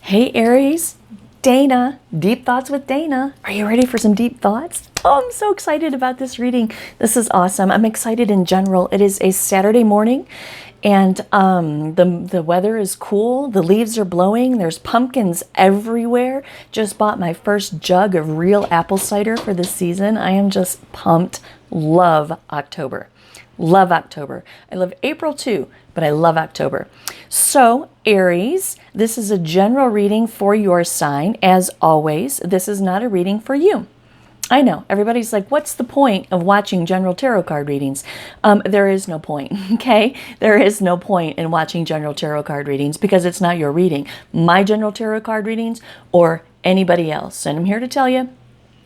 Hey Aries, Dana, Deep Thoughts with Dana. Are you ready for some deep thoughts? Oh, I'm so excited about this reading. This is awesome. I'm excited in general. It is a Saturday morning and the weather is cool. The leaves are blowing. There's pumpkins everywhere. Just bought my first jug of real apple cider for this season. I am just pumped. Love October. Love October. I love April too, but I love October. So, Aries, this is a general reading for your sign. As always, this is not a reading for you. I know, everybody's like, what's the point of watching general tarot card readings? There is no point, okay? There is no point in watching general tarot card readings because it's not your reading. My general tarot card readings or anybody else. And I'm here to tell you,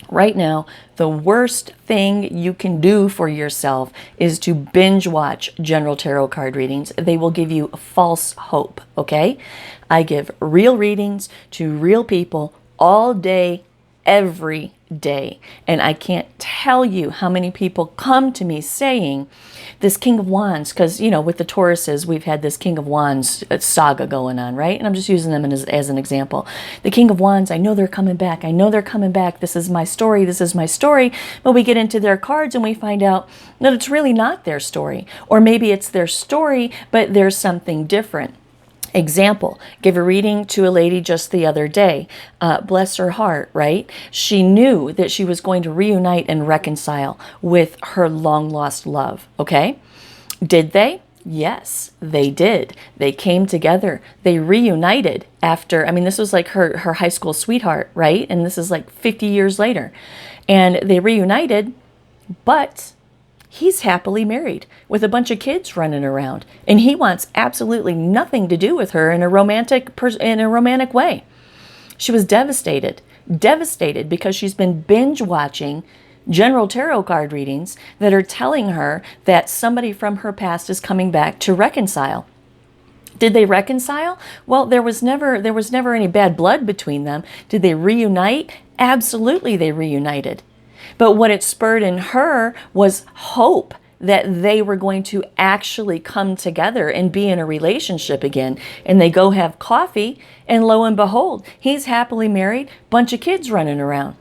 right now, the worst thing you can do for yourself is to binge watch general tarot card readings. They will give you false hope, okay? I give real readings to real people all day, every day. And I can't tell you how many people come to me saying, this King of Wands, because, you know, with the Tauruses, we've had this King of Wands saga going on, right? And I'm just using them as an example. The King of Wands, I know they're coming back. I know they're coming back. This is my story. This is my story. But we get into their cards and we find out that it's really not their story. Or maybe it's their story, but there's something different. Example, give a reading to a lady just the other day. Bless her heart, right? She knew that she was going to reunite and reconcile with her long-lost love, okay? Did they? Yes, they did. They came together. They reunited after, I mean, this was like her high school sweetheart, right? And this is like 50 years later. And they reunited, but he's happily married with a bunch of kids running around, and he wants absolutely nothing to do with her in a romantic way. She was devastated because she's been binge watching general tarot card readings that are telling her that somebody from her past is coming back to reconcile. Did they reconcile? Well, there was never any bad blood between them. Did they reunite? Absolutely, they reunited. But what it spurred in her was hope that they were going to actually come together and be in a relationship again. And they go have coffee, and lo and behold, he's happily married, bunch of kids running around.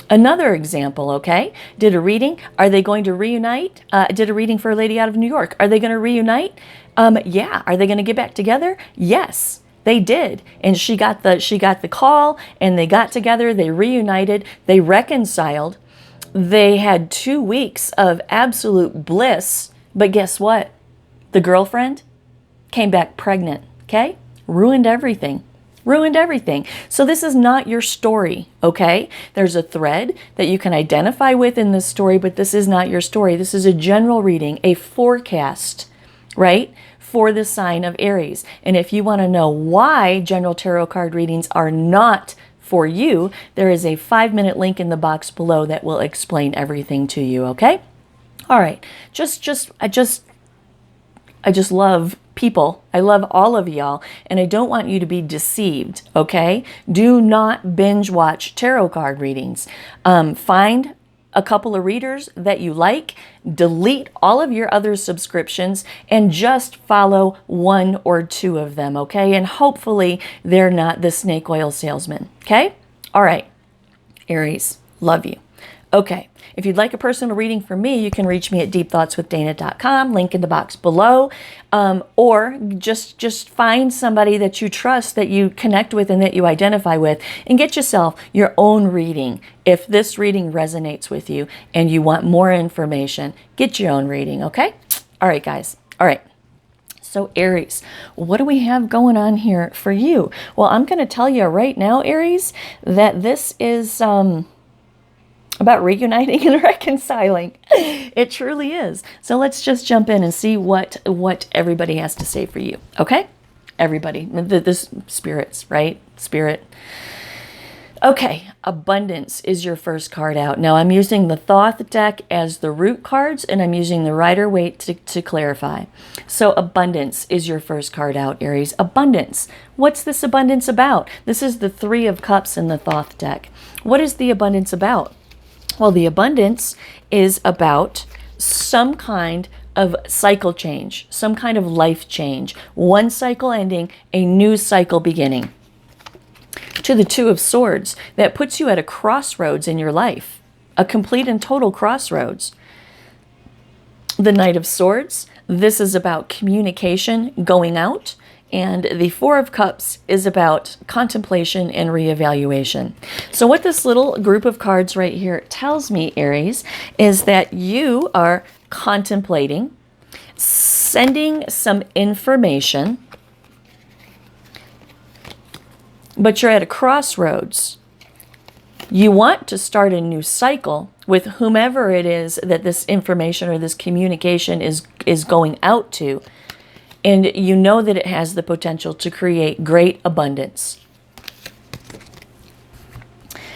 Another example, okay? Did a reading. Are they going to reunite? Did a reading for a lady out of New York. Are they going to reunite? Yeah. Are they going to get back together? Yes. They did. And she got the call, and they got together, they reunited, they reconciled. They had 2 weeks of absolute bliss, but guess what? The girlfriend came back pregnant, okay? Ruined everything. Ruined everything. So this is not your story, okay? There's a thread that you can identify with in this story, but this is not your story. This is a general reading, a forecast, right? For the sign of Aries. And if you want to know why general tarot card readings are not for you, there is a 5-minute link in the box below that will explain everything to you, okay? All right. I just love people. I love all of y'all, and I don't want you to be deceived, okay? Do not binge watch tarot card readings. Find a couple of readers that you like, delete all of your other subscriptions, and just follow 1 or 2 of them, okay? And hopefully they're not the snake oil salesman, okay? All right, Aries, love you. Okay, if you'd like a personal reading from me, you can reach me at deepthoughtswithdana.com, link in the box below, or just find somebody that you trust, that you connect with, and that you identify with, and get yourself your own reading. If this reading resonates with you and you want more information, get your own reading, okay? All right, guys. All right. So Aries, what do we have going on here for you? Well, I'm going to tell you right now, Aries, that this is about reuniting and reconciling. It truly is. So let's just jump in and see what everybody has to say for you. Okay? Everybody. This spirits, right? Spirit. Okay. Abundance is your first card out. Now I'm using the Thoth deck as the root cards, and I'm using the Rider-Waite to clarify. So abundance is your first card out, Aries. Abundance. What's this abundance about? This is the 3 of Cups in the Thoth deck. What is the abundance about? Well, the abundance is about some kind of cycle change, some kind of life change. One cycle ending, a new cycle beginning. To the Two of Swords, that puts you at a crossroads in your life, a complete and total crossroads. The Knight of Swords, this is about communication, going out. And the Four of Cups is about contemplation and reevaluation. So what this little group of cards right here tells me, Aries, is that you are contemplating, sending some information, but you're at a crossroads. You want to start a new cycle with whomever it is that this information or this communication is going out to. And you know that it has the potential to create great abundance.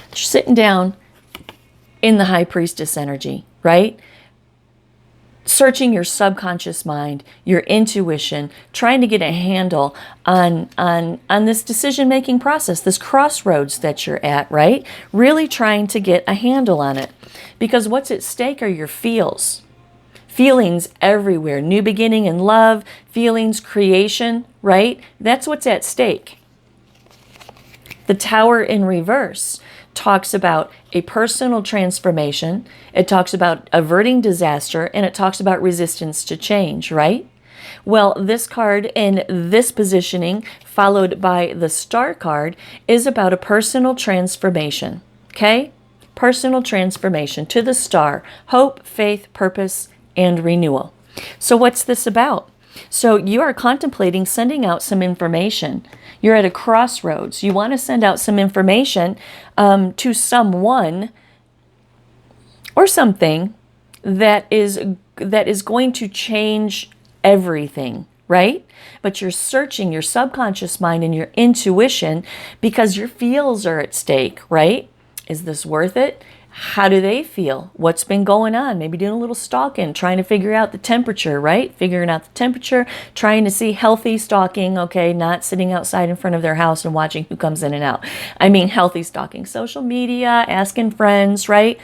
You're sitting down in the High Priestess energy, right? Searching your subconscious mind, your intuition, trying to get a handle on this decision-making process, this crossroads that you're at, right? Really trying to get a handle on it. Because what's at stake are your feels. Feelings everywhere. New beginning in love, feelings, creation, right? That's what's at stake. The Tower in reverse talks about a personal transformation. It talks about averting disaster, and it talks about resistance to change, right? Well, this card in this positioning, followed by the Star card, is about a personal transformation, okay? Personal transformation to the Star. Hope, faith, purpose, and renewal. So what's this about? So you are contemplating sending out some information. You're at a crossroads. You want to send out some information to someone or something that is going to change everything, right? But you're searching your subconscious mind and your intuition because your feels are at stake, right? Is this worth it? How do they feel? What's been going on? Maybe doing a little stalking, trying to figure out the temperature, right? Figuring out the temperature, trying to see healthy stalking, okay? Not sitting outside in front of their house and watching who comes in and out. I mean healthy stalking. Social media, asking friends, right?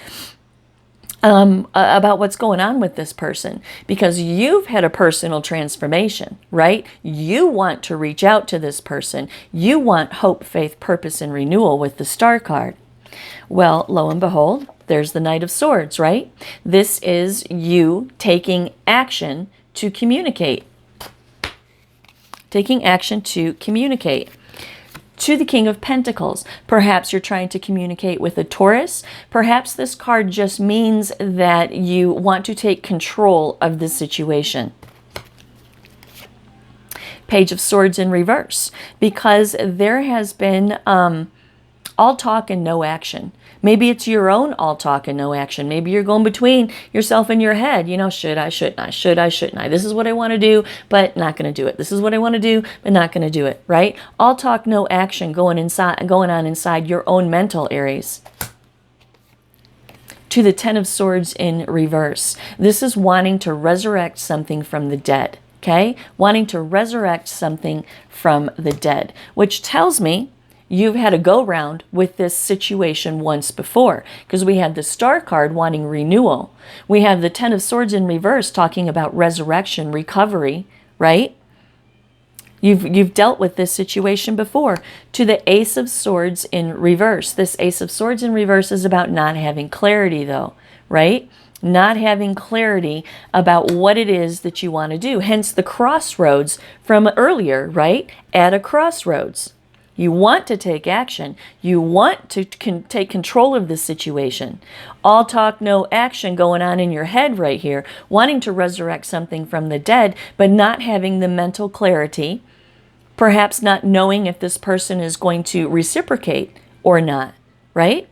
About what's going on with this person. Because you've had a personal transformation, right? You want to reach out to this person. You want hope, faith, purpose, and renewal with the Star card. Well, lo and behold, there's the Knight of Swords, right? This is you taking action to communicate. Taking action to communicate. To the King of Pentacles, perhaps you're trying to communicate with a Taurus. Perhaps this card just means that you want to take control of the situation. Page of Swords in reverse, because there has been all talk and no action. Maybe it's your own all talk and no action. Maybe you're going between yourself and your head. You know, should I, shouldn't I? Should I, shouldn't I? This is what I want to do, but not going to do it. This is what I want to do, but not going to do it, right? All talk, no action going on inside your own mental, Aries. To the Ten of Swords in reverse. This is wanting to resurrect something from the dead, okay? Wanting to resurrect something from the dead, which tells me you've had a go-round with this situation once before, because we had the Star card wanting renewal. We have the Ten of Swords in reverse talking about resurrection, recovery, right? You've dealt with this situation before. To the Ace of Swords in reverse. This Ace of Swords in reverse is about not having clarity, though, right? Not having clarity about what it is that you want to do. Hence the crossroads from earlier, right? At a crossroads. You want to take action. You want to take control of this situation. All talk, no action going on in your head right here. Wanting to resurrect something from the dead, but not having the mental clarity. Perhaps not knowing if this person is going to reciprocate or not, right?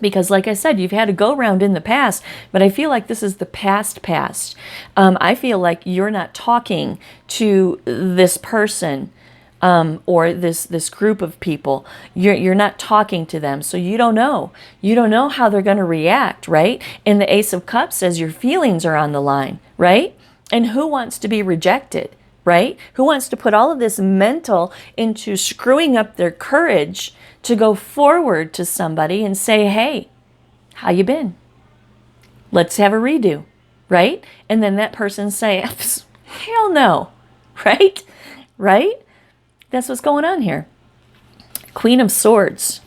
Because like I said, you've had a go-round in the past, but I feel like this is the past. I feel like you're not talking to this person or this group of people. You're not talking to them, so you don't know. You don't know how they're going to react, right? And the Ace of Cups says your feelings are on the line, right? And who wants to be rejected, right? Who wants to put all of this mental into screwing up their courage to go forward to somebody and say, hey, how you been? Let's have a redo, right? And then that person say, hell no, right? Right? That's what's going on here. Queen of Swords.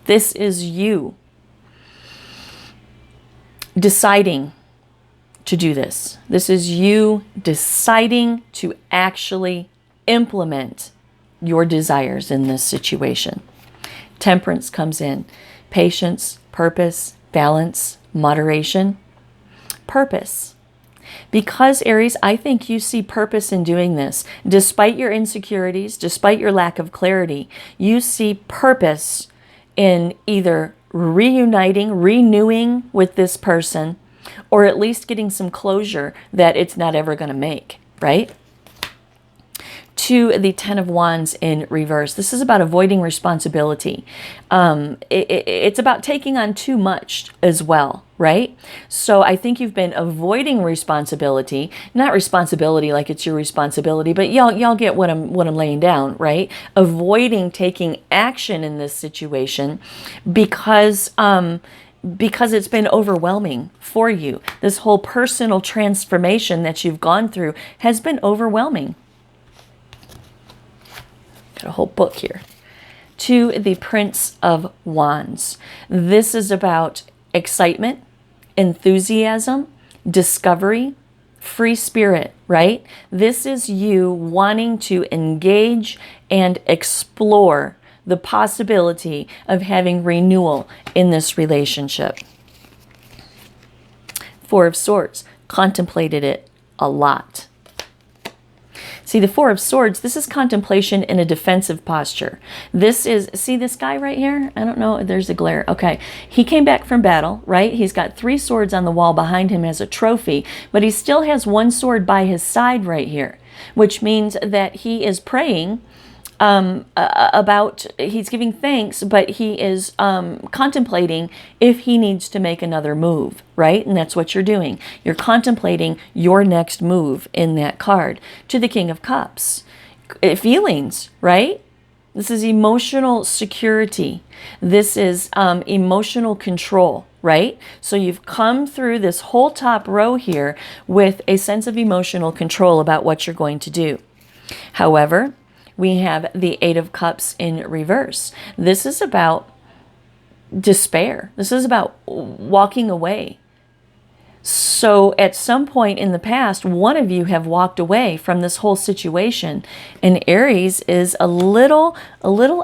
This is you deciding to do this. This is you deciding to actually implement your desires in this situation. Temperance comes in. Patience, purpose, balance, moderation. Purpose. Because, Aries, I think you see purpose in doing this. Despite your insecurities, despite your lack of clarity, you see purpose in either reuniting, renewing with this person, or at least getting some closure that it's not ever going to make, right? To the Ten of Wands in reverse. This is about avoiding responsibility. It's about taking on too much as well, right? So I think you've been avoiding responsibility, not responsibility like it's your responsibility, but y'all get what I'm laying down, right? Avoiding taking action in this situation because it's been overwhelming for you. This whole personal transformation that you've gone through has been overwhelming. Got a whole book here. To the Prince of Wands. This is about excitement, enthusiasm, discovery, free spirit, right? This is you wanting to engage and explore the possibility of having renewal in this relationship. Four of Swords. Contemplated it a lot. See, the Four of Swords, this is contemplation in a defensive posture. This is, see this guy right here? I don't know, there's a glare. Okay, he came back from battle, right? He's got 3 swords on the wall behind him as a trophy, but he still has 1 sword by his side right here, which means that he is praying he's giving thanks, but he is contemplating if he needs to make another move, right? And that's what you're doing. You're contemplating your next move in that card. To the King of Cups. Feelings, right? This is emotional security. This is emotional control, right? So you've come through this whole top row here with a sense of emotional control about what you're going to do. However, we have the Eight of Cups in reverse. This is about despair. This is about walking away. So at some point in the past, one of you have walked away from this whole situation. And Aries is a little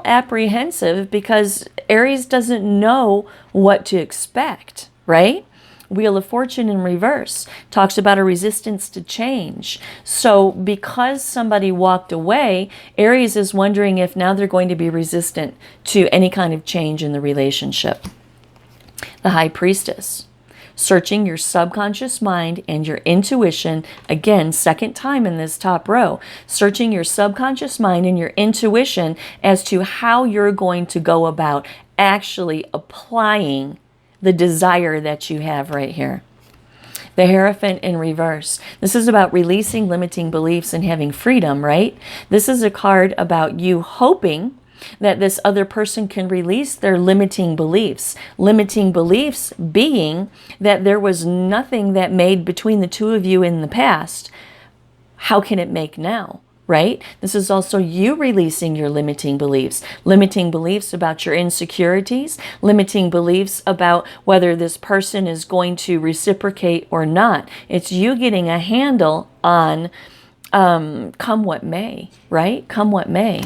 apprehensive because Aries doesn't know what to expect, right? Wheel of Fortune in reverse talks about a resistance to change. So because somebody walked away, Aries is wondering if now they're going to be resistant to any kind of change in the relationship. The High Priestess. Searching your subconscious mind and your intuition. Again, second time in this top row. Searching your subconscious mind and your intuition as to how you're going to go about actually applying the desire that you have right here. The Hierophant in reverse. This is about releasing limiting beliefs and having freedom, right? This is a card about you hoping that this other person can release their limiting beliefs. Limiting beliefs being that there was nothing that made between the two of you in the past. How can it make now? Right? This is also you releasing your limiting beliefs about your insecurities, limiting beliefs about whether this person is going to reciprocate or not. It's you getting a handle on come what may, right? Come what may.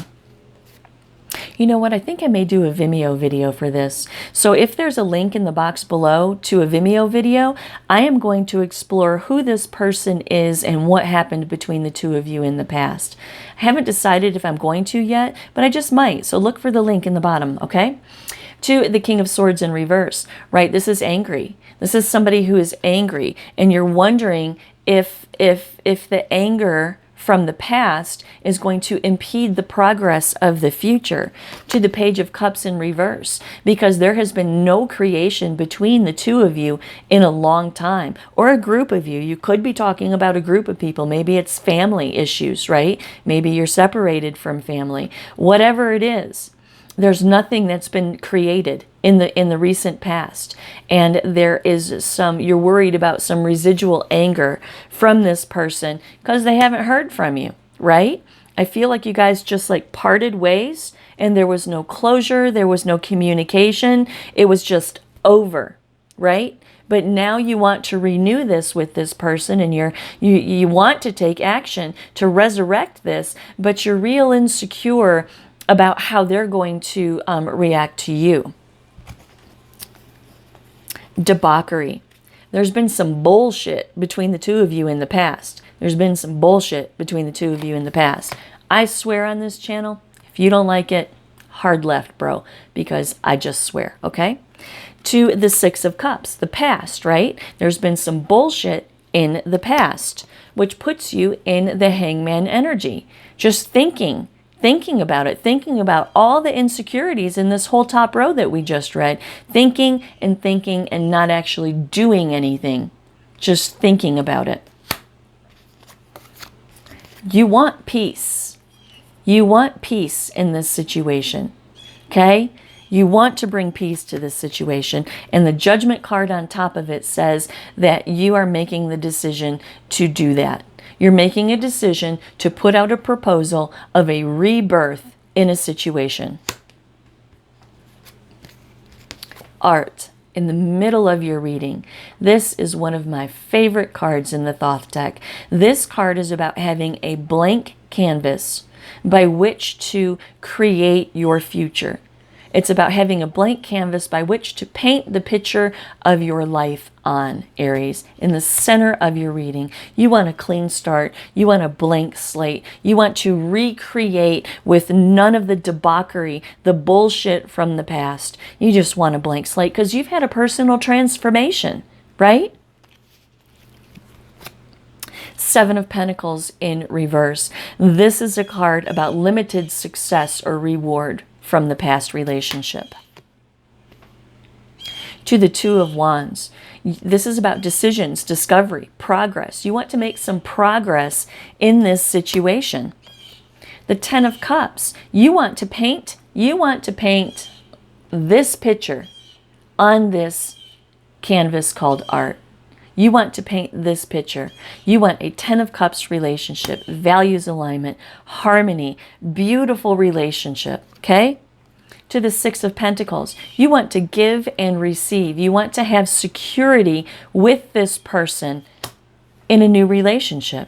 You know what? I think I may do a Vimeo video for this. So if there's a link in the box below to a Vimeo video, I am going to explore who this person is and what happened between the two of you in the past. I haven't decided if I'm going to yet, but I just might. So look for the link in the bottom, okay? To the King of Swords in reverse, right? This is angry. This is somebody who is angry, and you're wondering if the anger from the past is going to impede the progress of the future. To the Page of Cups in reverse, because there has been no creation between the two of you in a long time, or a group of you. You could be talking about a group of people. Maybe it's family issues, right? Maybe you're separated from family. Whatever it is, there's nothing that's been created in the recent past, and there is some, you're worried about some residual anger from this person because they haven't heard from you, right? I feel like you guys just like parted ways and there was no closure, there was no communication. It was just over, right? But now you want to renew this with this person, and you want to take action to resurrect this, but you're real insecure about how they're going to react to you. Debauchery. There's been some bullshit between the two of you in the past. There's been some bullshit between the two of you in the past. I swear on this channel, if you don't like it, hard left, bro, because I just swear, okay? To the Six of Cups, the past, right? There's been some bullshit in the past, which puts you in the Hangman energy. Just thinking about it, thinking about all the insecurities in this whole top row that we just read, thinking and not actually doing anything, just thinking about it. You want peace. You want peace in this situation, okay? You want to bring peace to this situation, and the Judgment card on top of it says that you are making the decision to do that. You're making a decision to put out a proposal of a rebirth in a situation. Art, in the middle of your reading. This is one of my favorite cards in the Thoth deck. This card is about having a blank canvas by which to create your future. It's about having a blank canvas by which to paint the picture of your life on, Aries. In the center of your reading, you want a clean start. You want a blank slate. You want to recreate with none of the debauchery, the bullshit from the past. You just want a blank slate because you've had a personal transformation, right? Seven of Pentacles in reverse. This is a card about limited success or reward from the past relationship. To the Two of Wands. This is about decisions, discovery, progress. You want to make some progress in this situation. The Ten of Cups. You want to paint this picture on this canvas called art. You want to paint this picture. You want a Ten of Cups relationship, values alignment, harmony, beautiful relationship, okay? To the Six of Pentacles, you want to give and receive. You want to have security with this person in a new relationship.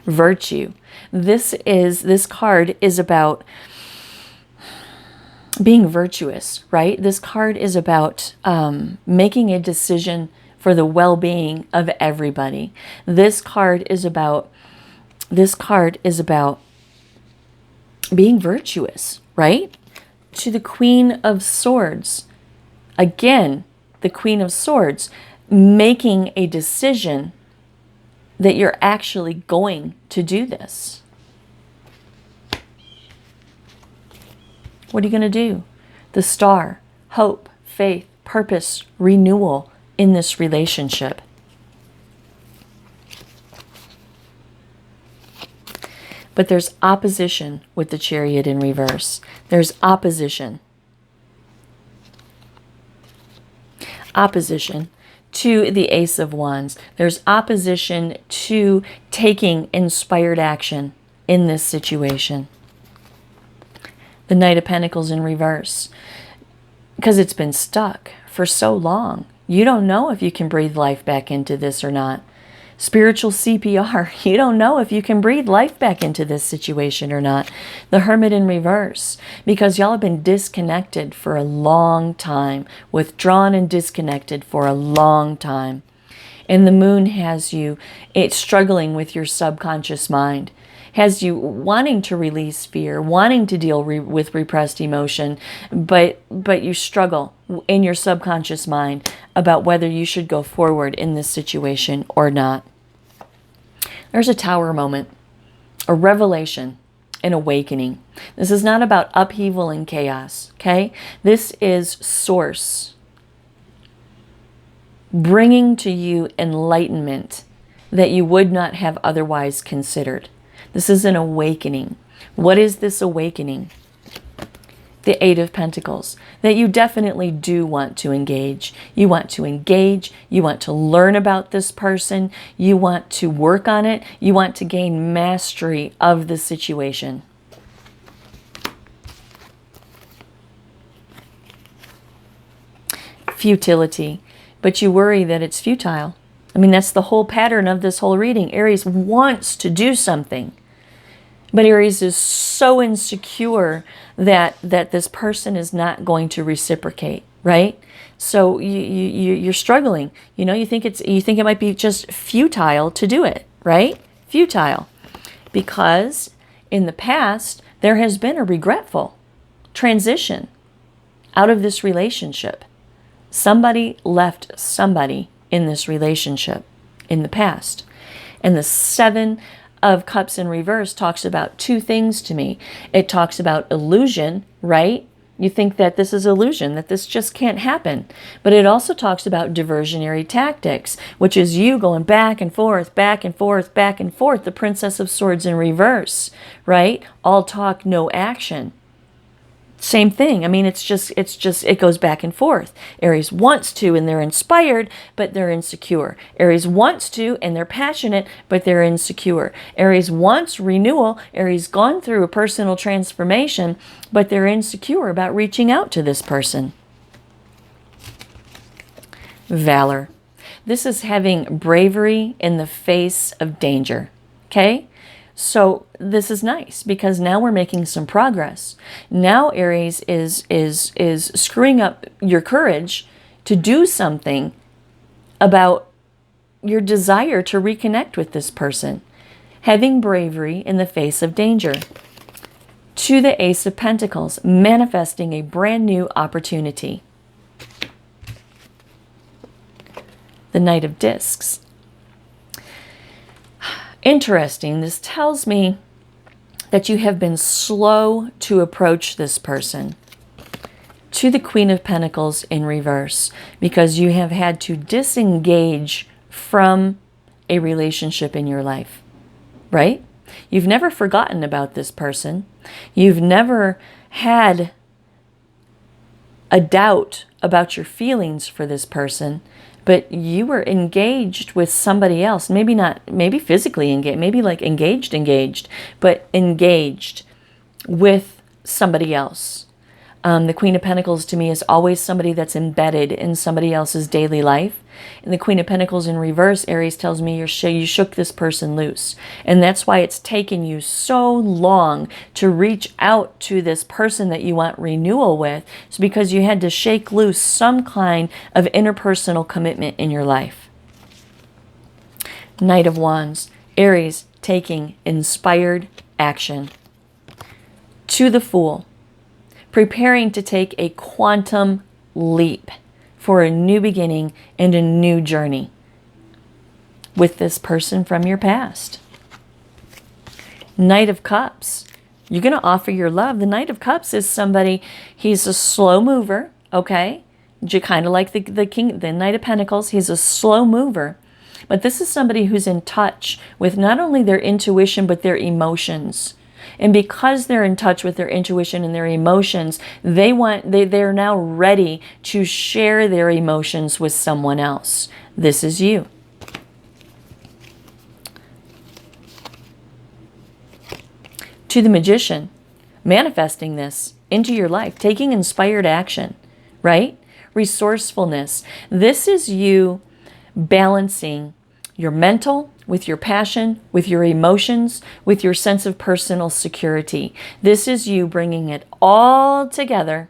Virtue. This card is about being virtuous, right? This card is about making a decision for the well-being of everybody. This card is about being virtuous, right? To the Queen of Swords. Again, the Queen of Swords, making a decision that you're actually going to do this. What are you going to do? The Star, hope, faith, purpose, renewal in this relationship. But there's opposition with the Chariot in reverse. There's opposition. Opposition to the Ace of Wands. There's opposition to taking inspired action in this situation. The Knight of Pentacles in reverse. Because it's been stuck for so long. You don't know if you can breathe life back into this or not. Spiritual CPR. You don't know if you can breathe life back into this situation or not. The Hermit in reverse. Because y'all have been disconnected for a long time. Withdrawn and disconnected for a long time. And the Moon has you struggling with your subconscious mind. Has you wanting to release fear, wanting to deal with repressed emotion, but you struggle in your subconscious mind about whether you should go forward in this situation or not. There's a Tower moment, a revelation, an awakening. This is not about upheaval and chaos, okay? This is Source bringing to you enlightenment that you would not have otherwise considered. This is an awakening. What is this awakening? The Eight of Pentacles. That you definitely do want to engage. You want to engage. You want to learn about this person. You want to work on it. You want to gain mastery of the situation. futility, but you worry that it's futile. I mean, that's the whole pattern of this whole reading. Aries wants to do something, but Aries is so insecure that this person is not going to reciprocate, right? So you're struggling. You know, you think it might be just futile to do it, right? Futile, because in the past there has been a regretful transition out of this relationship. Somebody left somebody in this relationship in the past. And the Seven of Cups in reverse talks about two things to me. It talks about illusion, right? You think that this is illusion, that this just can't happen. But it also talks about diversionary tactics, which is you going back and forth, back and forth, back and forth. The Princess of Swords in reverse, right? All talk, no action. Same thing. I mean, it goes back and forth. Aries wants to and they're inspired, but they're insecure. Aries wants to and they're passionate, but they're insecure. Aries wants renewal. Aries gone through a personal transformation, but they're insecure about reaching out to this person. Valor. This is having bravery in the face of danger. Okay? So this is nice because now we're making some progress. Now Aries is screwing up your courage to do something about your desire to reconnect with this person. Having bravery in the face of danger. To the Ace of Pentacles, manifesting a brand new opportunity. The Knight of Discs. Interesting. This tells me that you have been slow to approach this person. To the Queen of Pentacles in reverse, because you have had to disengage from a relationship in your life, right? You've never forgotten about this person. You've never had a doubt about your feelings for this person, but you were engaged with somebody else. Maybe physically engaged, maybe like engaged, but engaged with somebody else. The Queen of Pentacles to me is always somebody that's embedded in somebody else's daily life. And the Queen of Pentacles in reverse, Aries, tells me you shook this person loose. And that's why it's taken you so long to reach out to this person that you want renewal with. It's because you had to shake loose some kind of interpersonal commitment in your life. Knight of Wands, Aries taking inspired action. To the Fool, preparing to take a quantum leap for a new beginning and a new journey with this person from your past. Knight of Cups, you're going to offer your love. The Knight of Cups is somebody, he's a slow mover, okay? Kind of like the Knight of Pentacles, he's a slow mover. But this is somebody who's in touch with not only their intuition, but their emotions. And because they're in touch with their intuition and their emotions, they're now ready to share their emotions with someone else. This is you. To the Magician, manifesting this into your life, taking inspired action, right? Resourcefulness. This is you balancing your mental with your passion, with your emotions, with your sense of personal security. This is you bringing it all together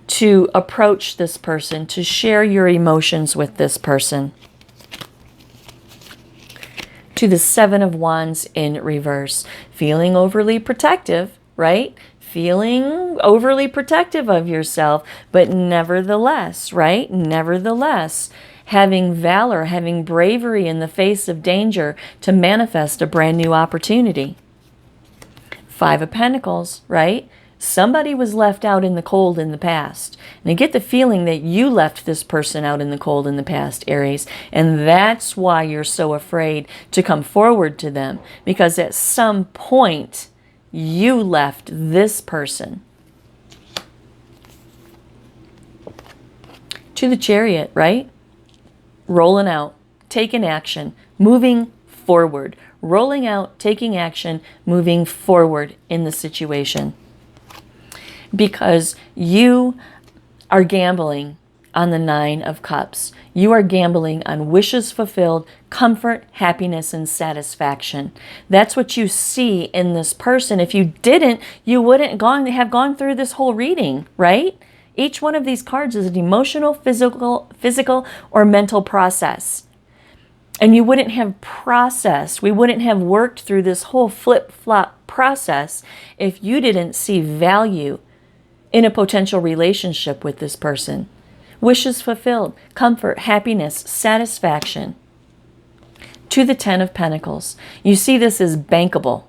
to approach this person, to share your emotions with this person. To the Seven of Wands in reverse, feeling overly protective, right? Feeling overly protective of yourself, but nevertheless, right? Nevertheless, having valor, having bravery in the face of danger to manifest a brand new opportunity. Five of Pentacles, right? Somebody was left out in the cold in the past. And I get the feeling that you left this person out in the cold in the past, Aries. And that's why you're so afraid to come forward to them. Because at some point, you left this person. To the Chariot, right? Rolling out, taking action, moving forward. Rolling out, taking action, moving forward in the situation. Because you are gambling on the Nine of Cups. You are gambling on wishes fulfilled, comfort, happiness, and satisfaction. That's what you see in this person. If you didn't, you wouldn't have gone through this whole reading, right? Each one of these cards is an emotional, physical, or mental process. And you wouldn't have processed, we wouldn't have worked through this whole flip-flop process if you didn't see value in a potential relationship with this person. Wishes fulfilled, comfort, happiness, satisfaction. To the Ten of Pentacles. You see this as bankable,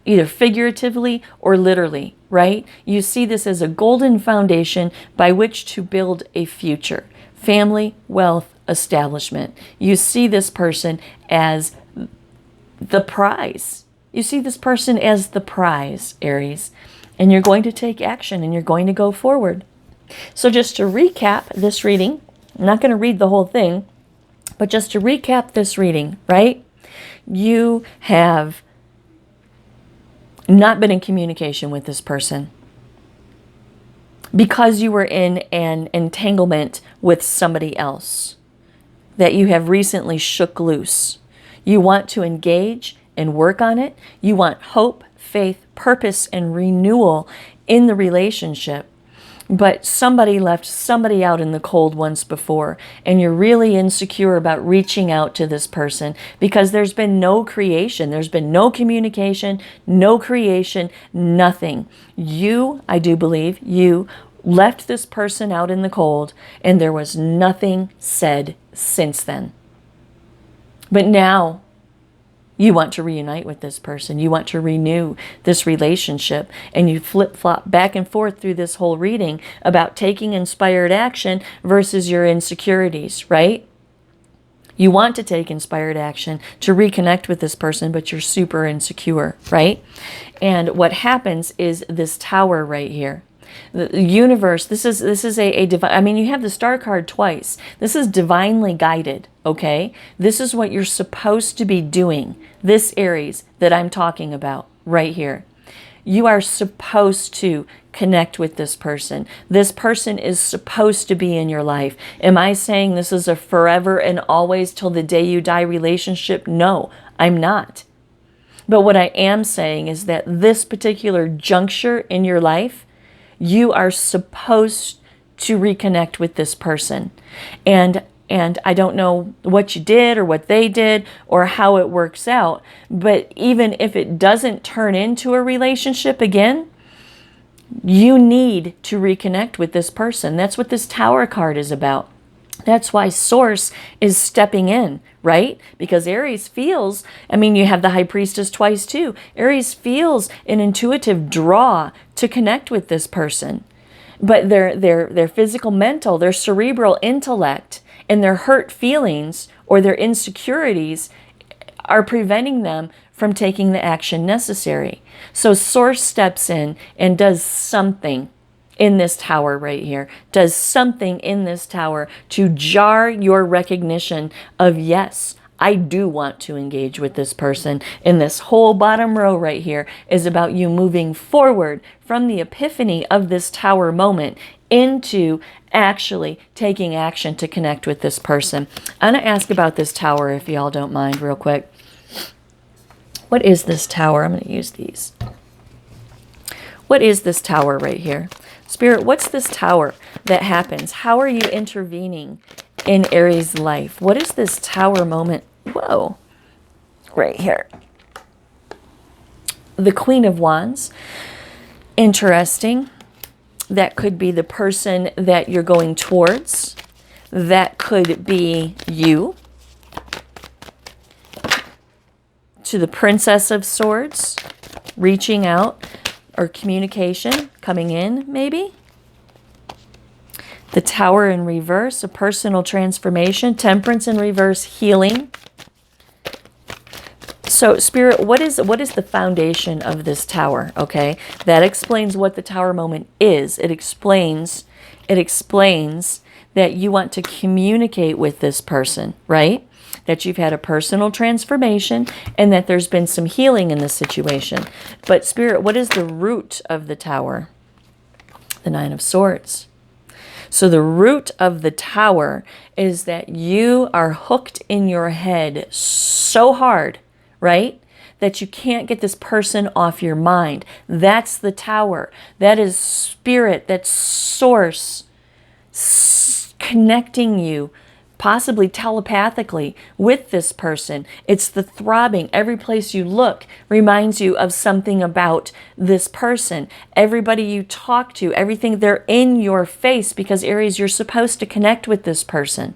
either figuratively or literally, right? You see this as a golden foundation by which to build a future. Family, wealth, establishment. You see this person as the prize. You see this person as the prize, Aries. And you're going to take action and you're going to go forward. So just to recap this reading, I'm not going to read the whole thing, but just to recap this reading, right? You have not been in communication with this person because you were in an entanglement with somebody else that you have recently shook loose. You want to engage and work on it. You want hope, faith, purpose, and renewal in the relationship. But somebody left somebody out in the cold once before, and you're really insecure about reaching out to this person because there's been no creation. There's been no communication, no creation, nothing. You, I do believe, you left this person out in the cold, and there was nothing said since then. But now you want to reunite with this person. You want to renew this relationship. And you flip-flop back and forth through this whole reading about taking inspired action versus your insecurities, right? You want to take inspired action to reconnect with this person, but you're super insecure, right? And what happens is this Tower right here. The universe, this is a divine, I mean, you have the Star card twice. This is divinely guided, okay? This is what you're supposed to be doing. This Aries that I'm talking about right here. You are supposed to connect with this person. This person is supposed to be in your life. Am I saying this is a forever and always till the day you die relationship? No, I'm not. But what I am saying is that this particular juncture in your life, you are supposed to reconnect with this person. And I don't know what you did or what they did or how it works out, but even if it doesn't turn into a relationship again, you need to reconnect with this person. That's what this Tower card is about. That's why Source is stepping in, right? Because Aries feels, I mean, you have the High Priestess twice too. Aries feels an intuitive draw to connect with this person. But their physical, mental, their cerebral intellect and their hurt feelings or their insecurities are preventing them from taking the action necessary. So Source steps in and does something in this Tower right here, does something in this Tower to jar your recognition of, yes, I do want to engage with this person. And this whole bottom row right here is about you moving forward from the epiphany of this Tower moment into actually taking action to connect with this person. I'm going to ask about this Tower if y'all don't mind real quick. What is this Tower? I'm going to use these. What is this Tower right here? Spirit, what's this Tower that happens? How are you intervening in Aries' life? What is this Tower moment? Whoa, right here. The Queen of Wands. Interesting. That could be the person that you're going towards. That could be you. To the Princess of Swords, reaching out or communication coming in, maybe. The Tower in reverse, a personal transformation. Temperance in reverse, healing. So, Spirit, what is the foundation of this Tower? Okay, that explains what the Tower moment is. It explains that you want to communicate with this person, right? That you've had a personal transformation and that there's been some healing in this situation. But Spirit, what is the root of the Tower? The Nine of Swords. So the root of the Tower is that you are hooked in your head so hard, right? That you can't get this person off your mind. That's the Tower. That is spirit, that's source connecting you, possibly telepathically, with this person. It's the throbbing. Every place you look reminds you of something about this person. Everybody you talk to, everything, they're in your face, because Aries, you're supposed to connect with this person.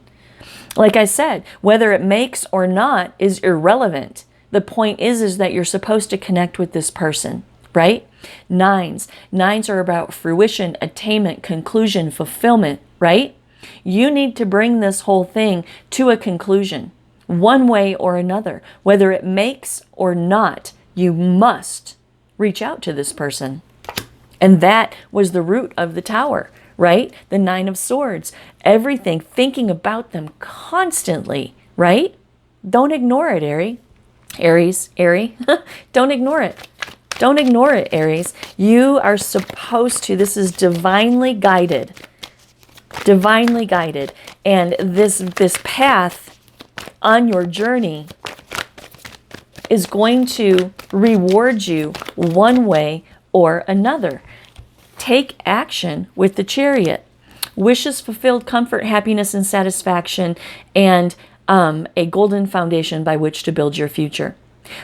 Like I said, whether it makes or not is irrelevant. The point is that you're supposed to connect with this person, right? Nines are about fruition, attainment, conclusion, fulfillment, right? You need to bring this whole thing to a conclusion, one way or another. Whether it makes or not, you must reach out to this person. And that was the root of the Tower, right? The Nine of Swords, everything, thinking about them constantly, right? Don't ignore it, Aries. Don't ignore it. Don't ignore it, Aries. You are supposed to, this is divinely guided. Divinely guided. And this path on your journey is going to reward you one way or another. Take action with the Chariot. Wishes fulfilled, comfort, happiness, and satisfaction, and a golden foundation by which to build your future.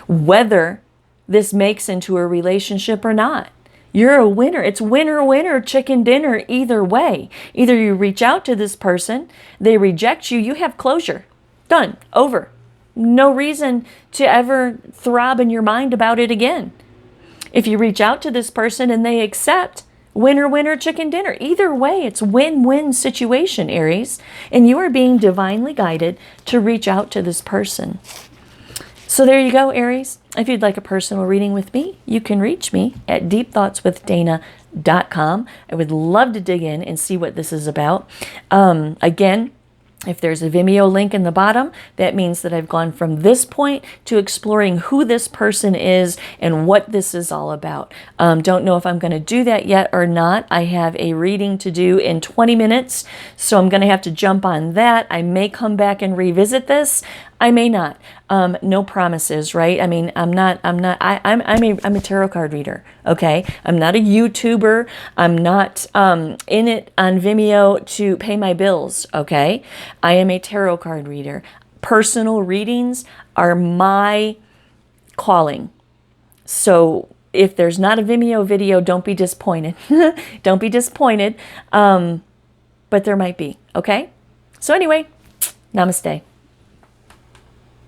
Whether this makes into a relationship or not, you're a winner. It's winner, winner, chicken dinner either way. Either you reach out to this person, they reject you, you have closure. Done. Over. No reason to ever throb in your mind about it again. If you reach out to this person and they accept, winner, winner, chicken dinner. Either way, it's win-win situation, Aries. And you are being divinely guided to reach out to this person. So there you go, Aries. If you'd like a personal reading with me, you can reach me at deepthoughtswithdana.com. I would love to dig in and see what this is about. Again, if there's a Vimeo link in the bottom, that means that I've gone from this point to exploring who this person is and what this is all about. Don't know if I'm going to do that yet or not. I have a reading to do in 20 minutes, so I'm going to have to jump on that. I may come back and revisit this. I may not. No promises, right? I mean, I'm a tarot card reader, okay? I'm not a YouTuber. I'm not in it on Vimeo to pay my bills, okay? I am a tarot card reader. Personal readings are my calling. So if there's not a Vimeo video, don't be disappointed. Don't be disappointed. But there might be, okay? So anyway, namaste.